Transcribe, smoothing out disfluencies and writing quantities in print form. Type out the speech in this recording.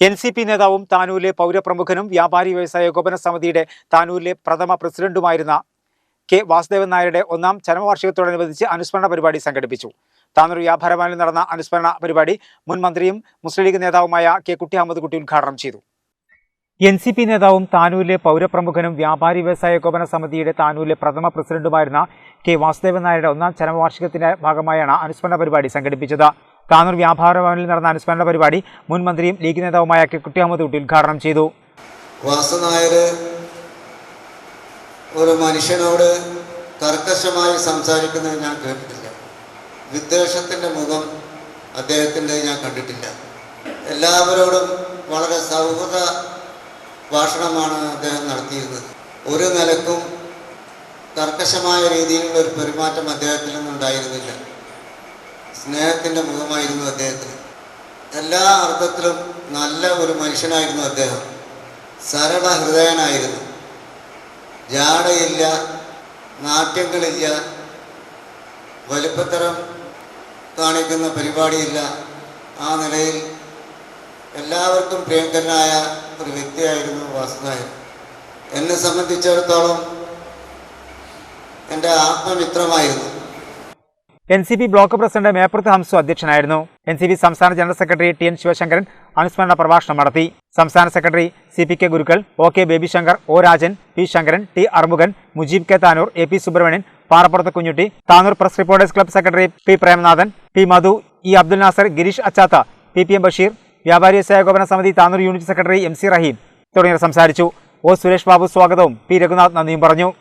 NCP നേതാവും താനൂരിലെ പൗരപ്രമുഖനും വ്യാപാരി വ്യവസായ ഏകോപന സമിതിയുടെ താനൂരിലെ പ്രഥമ പ്രസിഡന്റുമായിരുന്ന കെ വാസുദേവൻ നായരുടെ ഒന്നാം ചരമവാർഷികത്തോടനുബന്ധിച്ച് അനുസ്മരണ പരിപാടി സംഘടിപ്പിച്ചു. താനൂർ വ്യാപാര ഭവനിൽ നടന്ന അനുസ്മരണ പരിപാടി മുൻ മന്ത്രിയും മുസ്ലിം ലീഗ് നേതാവുമായ കെ കുട്ടി അഹമ്മദ് കുട്ടി ഉദ്ഘാടനം ചെയ്തു. NCP നേതാവും താനൂരിലെ പൗരപ്രമുഖനും വ്യാപാരി വ്യവസായ ഏകോപന സമിതിയുടെ താനൂരിലെ പ്രഥമ പ്രസിഡന്റുമായിരുന്ന കെ വാസുദേവൻ നായരുടെ ഒന്നാം ചരമവാർഷികത്തിന്റെ ഭാഗമായാണ് അനുസ്മരണ പരിപാടി സംഘടിപ്പിച്ചത്. താനൂർ വ്യാപാര ഭവനിൽ നടന്ന അനുസ്മരണ പരിപാടി മുൻ മന്ത്രിയും ലീഗ് നേതാവുമായ കെ കുട്ടി അഹമ്മദ് കുട്ടി ഉദ്ഘാടനം ചെയ്തു. വാസുനായർ ഒരു മനുഷ്യനോട് കർക്കശമായി സംസാരിക്കുന്നത് ഞാൻ കേട്ടിട്ടില്ല. വിദ്വേഷത്തിൻ്റെ മുഖം അദ്ദേഹത്തിൻ്റെ ഞാൻ കണ്ടിട്ടില്ല. എല്ലാവരോടും വളരെ സൗഹൃദ ഭാഷണമാണ് അദ്ദേഹം നടത്തിയിരുന്നത്. ഒരു നിലക്കും കർക്കശമായ രീതിയിലുള്ള ഒരു പെരുമാറ്റം അദ്ദേഹത്തിൽ നിന്നുണ്ടായിരുന്നില്ല. സ്നേഹത്തിൻ്റെ മുഖമായിരുന്നു അദ്ദേഹത്തിന്. എല്ലാ അർത്ഥത്തിലും നല്ല ഒരു മനുഷ്യനായിരുന്നു അദ്ദേഹം. സരള ഹൃദയനായിരുന്നു. ജാടയില്ല, നാട്യങ്ങളില്ല, വലിപ്പത്തരം കാണിക്കുന്ന പരിപാടിയില്ല. ആ നിലയിൽ എല്ലാവർക്കും പ്രിയങ്കരനായ ഒരു വ്യക്തിയായിരുന്നു വാസുനായർ. എന്നെ സംബന്ധിച്ചിടത്തോളം എൻ്റെ ആത്മമിത്രമായിരുന്നു. NCP block president Meppurath Hamsu അധ്യക്ഷനായിരുന്നു. NCP സംസ്ഥാന ജനറൽ സെക്രട്ടറി TN ശിവശങ്കരൻ അനുസ്മരണ പ്രഭാഷണം നടത്തി. സംസ്ഥാന secretary CPK Gurukkal, OK Babyshankar, O Rajan, P Sankaran, T Arumukhan, Mujeeb K Tanur, AP Subrahmanian, Parappurath Kunhutty, Tanur press reporters club secretary P Premanathan, P Madhu, E Abdul Nasar, Girish Achatha, PPM Basheer, വ്യാപാരി വ്യവസായ ഏകോപന സമിതി Tanur unit secretary MC Raheem തുടങ്ങിയവർ സംസാരിച്ചു. O സുരേഷ് ബാബു സ്വാഗതവും P രഘുനാഥ് നന്ദിയും പറഞ്ഞു.